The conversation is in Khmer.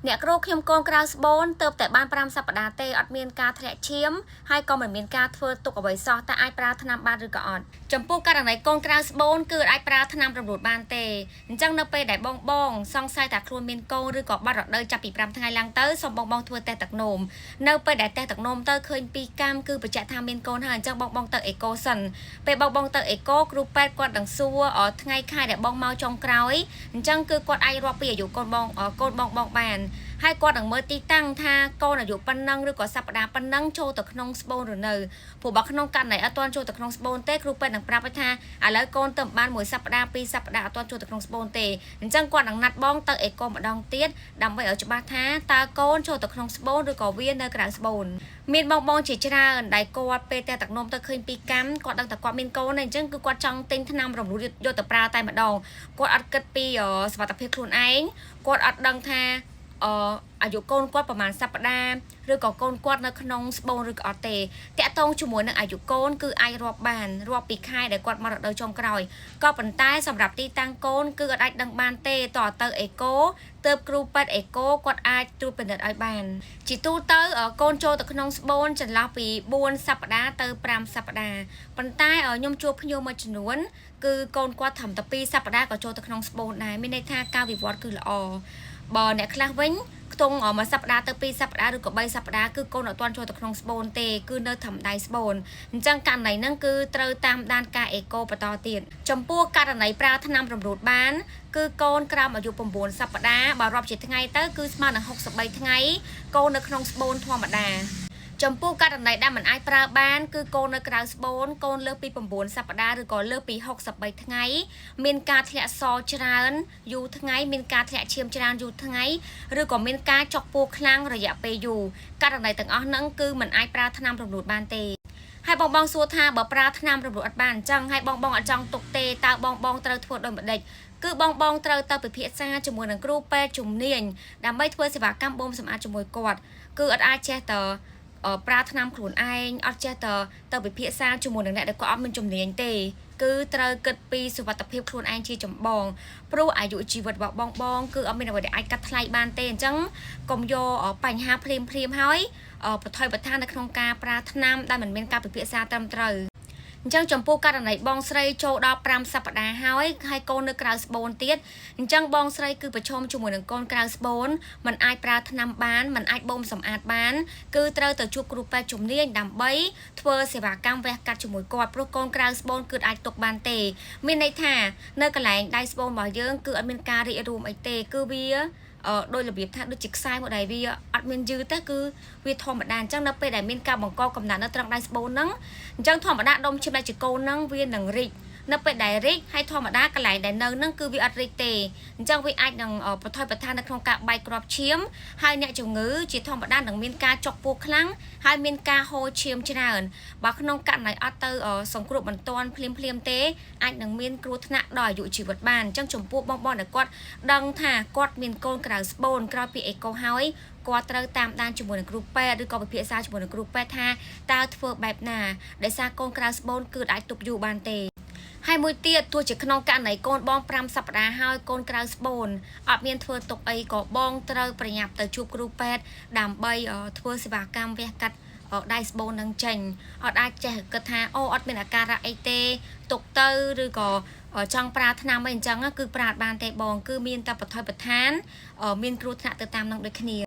អ្នកគ្រូខ្ញុំកូនក្រៅស្បូនទៅតែបាន5សប្តាហ៍ទេអត់មានការធ្លាក់ឈាមហើយក៏មិនមានការធ្វើទុកអ្វីសោះតែអាចប្រើថ្នាំបានឬក៏អត់ចំពោះករណីកូនក្រៅស្បូនគឺអាចប្រើថ្នាំរំលូតបានទេអញ្ចឹងនៅពេលដែលបងសង្ស័យថាខ្លួនមានកូនឬក៏បាត់រដូវចាប់ពី5ថ្ងៃឡើងទៅសូមបងធ្វើតេស្តទឹកនោមនៅពេលដែលតេស្តទឹកនោមទៅឃើញ2កាំគឺបញ្ជាក់ថាមានកូនហើយអញ្ចឹងបងទៅអេកូសិនពេលបងទៅអេកូគ្រូពេទ្យគាត់នឹងសួរថ្ងៃខែដែលបងមកចុងក្រោយអញ្ចឹងគឺគាត់អាចរាប់ពីអាយុកូនបងបានហើយគាត់នឹងមើលទីតាំងថាកូនអាយុប៉ុណ្ណឹងឬក៏សប្តាហ៍ប៉ុណ្ណឹងចូលទៅក្នុងស្បូនឬនៅព្រោះបើក្នុងករណីអត់ទាន់ចូលទៅក្នុងស្បូនទេគ្រូពេទ្យនឹងប្រាប់ថាឥឡូវកូនទៅបាន1សប្តាហ៍2សប្តាហ៍អត់ទាន់ចូលទៅក្នុងស្បូនទេអញ្ចឹងគាត់នឹងណាត់បងទៅអេកូម្ដងទៀតដើម្បីឲ្យច្បាស់ថាតើកូនចូលទៅក្នុងស្បូនឬក៏វានៅក្រៅស្បូនមានបងជាច្រើនដែលគាត់ពេលតែទឹកនោមទៅឃើញ2កាំគាត់ដឹងថាគាត់មានកូនហើយអញ្ចឹងគឺគាត់ចង់ទិញថ្នាំរំលូតយកទៅប្រើតែម្ដងគាត់អត់គិតពីសុខភាពខ្លួនឯងគាត់អត់ដឹងថាអាយុកូនគាត់ប្រហែលសប្តាហ៍ឬក៏កូនគាត់នៅក្នុងស្បូនឬក៏អត់ទេតាក់ទងជាមួយនឹងអាយុកូនគឺអាចរាប់ពីខែដែលគាត់មករដូវចុងក្រោយក៏ប៉ុន្តែសម្រាប់ទីតាំងកូនគឺអាចដឹងបានទេតើទៅអេកូទើបគ្រូពេទ្យអេកូគាត់អាចត្រួតពិនិត្យឲ្យបានជាទូទៅកូនចូលទៅក្នុងស្បូនចន្លោះពី4សប្តាហ៍ទៅ5សប្តាហ៍ប៉ុន្តែខ្ញុំជួបភ្ញៀវមួយចំនួនគឺកូនគាត់ត្រឹមតែ2សប្តាហ៍ក៏ចូលទៅក្នុងស្បូនដែរមានន័យថាការវិវត្តគឺល្អបើអ្នកខ្លះវិញខ្ទង់មួយសប្តាហ៍ទៅ2សប្តាហ៍ឬក៏3សប្តាហ៍គឺកូនអត់ទាន់ចូលទៅក្នុងស្បូនទេគឺនៅត្រឹមដៃស្បូនអញ្ចឹងករណីហ្នឹងគឺត្រូវតាមដានការអេកូបន្តទៀតចំពោះករណីប្រើថ្នាំរំលូតបានគឺកូនក្រោមអាយុ9សប្តាហ៍បើរាប់ជាថ្ងៃទៅគឺស្មើនឹង63ថ្ងៃកូននៅក្នុងស្បូនធម្មតាចំពោះករណីដែលមិនអាចប្រើបានគឺកូននៅក្រៅស្បូនកូនលើសពី9សប្តាហ៍ឬក៏លើសពី63ថ្ងៃមានការធ្លាក់សច្រើនយូរថ្ងៃមានការធ្លាក់ឈាមច្រើនយូរថ្ងៃឬក៏មានការចុកពោះខ្លាំងរយៈពេលយូរករណីទាំងអស់ហ្នឹងគឺមិនអាចប្រើថ្នាំរំលូតបានទេហើយបងសួរថាបើប្រើថ្នាំរំលូតអត់បានអញ្ចឹងហើយបងអត់ចង់ទុកទេតើបងត្រូវធ្វើដូចម្ដេចគឺបងត្រូវទៅពិភាក្សាជាមួយនឹងគ្រូពេទ្យជំនាញដើម្បីធ្វើសេវាកម្មបូមសម្អាតជាមួយគាត់គឺអត់អាចចេះតែប្រើថ្នាំខ្លួនឯងអត់ចេះទៅពិភាក្សាជាមួយនឹងអ្នកដែលគាត់អត់មានជំនាញទេគឺត្រូវគិតពីសុវត្ថិភាពខ្លួនឯងជាចម្បងព្រោះអាយុជីវិតរបស់បងគឺអត់មានអ្វីដែលអាចកាត់ថ្លៃបានទេអញ្ចឹងកុំយកបញ្ហាភ្លាមហើយបន្ថយបន្ថាននៅក្នុងការប្រើថ្នាំដែលមិនមានការពិភាក្សាត្រឹមត្រូវអញ្ចឹងចំពោះករណីបងស្រីចូលដល់5សប្តាហ៍ហើយកូននៅក្រៅស្បូនទៀតអញ្ចឹងបងស្រីគឺប្រឈមជាមួយនឹងកូនក្រៅស្បូនมันអាចប្រើថ្នាំបានมันអាចបូមសម្អាតបានគឺត្រូវទៅជួបគ្រូពេទ្យជំនាញដើម្បីធ្វើសេវាកម្មវះកាត់ជាមួយគាត់ព្រោះកូនក្រៅស្បូនគឺអាចទុកបានទេមានន័យថានៅកន្លែងដៃស្បូនរបស់យើងគឺអត់មានការរីករួមអីទេគឺវាដោយរបៀបថាដូចជាខ្សែមួយដែលវាអត់មានយឺតទេគឺវាធម្មតាអញ្ចឹងនៅពេលដែលមានការបង្កកំណត់នៅត្រង់ដៃស្បូនហ្នឹងអញ្ចឹងធម្មតាដុំឈាមដែលជាកូនហ្នឹងវានឹងរីកនៅពេលដែលរីកហើយធម្មតាកន្លែងដែលនៅហ្នឹងគឺវាអត់រីកទេអញ្ចឹងវាអាចនឹងបន្ថយបន្ថាននៅក្នុងការបែកគ្រាប់ឈាមហើយអ្នកជំងឺជាធម្មតានឹងមានការចុកពោះខ្លាំងហើយមានការហូរឈាមច្រើនបើក្នុងករណីអត់ទៅសង្គ្រោះបន្ទាន់ភ្លាមទេអាចនឹងមានគ្រោះថ្នាក់ដល់អាយុជីវិតបានអញ្ចឹងចំពោះបងដែលគាត់ដឹងថាគាត់មានកូនក្រៅស្បូនក្រោយពីអេកូហើយគាត់ត្រូវតាមដានជាមួយនឹងគ្រូពេទ្យឬក៏ពិភាក្សាជាមួយនឹងគ្រូពេទ្យថាតើធ្វើបែបណាដោយសារកូនក្រៅស្បូនគឺអាចទុកយូរបានទេហើយមួយទៀតទោះជាក្នុងករណីកូនបង5សប្តាហ៍ហើយកូនក្រៅស្បូនអត់មានធ្វើទុកអីក៏បងត្រូវប្រញាប់ទៅជួបគ្រូពេទ្យដើម្បីធ្វើសេវាកម្មវះកាត់ដៃស្បូននឹងចេញអត់អាចចេះគិតថាអត់មានអាការៈអីទេទុកទៅឬក៏ចង់ប្រើថ្នាំអីអញ្ចឹងគឺប្រើបានទេបងគឺមានតែបន្ថយបន្ថានមានគ្រោះថ្នាក់ទៅតាមនឹងដូចគ្នា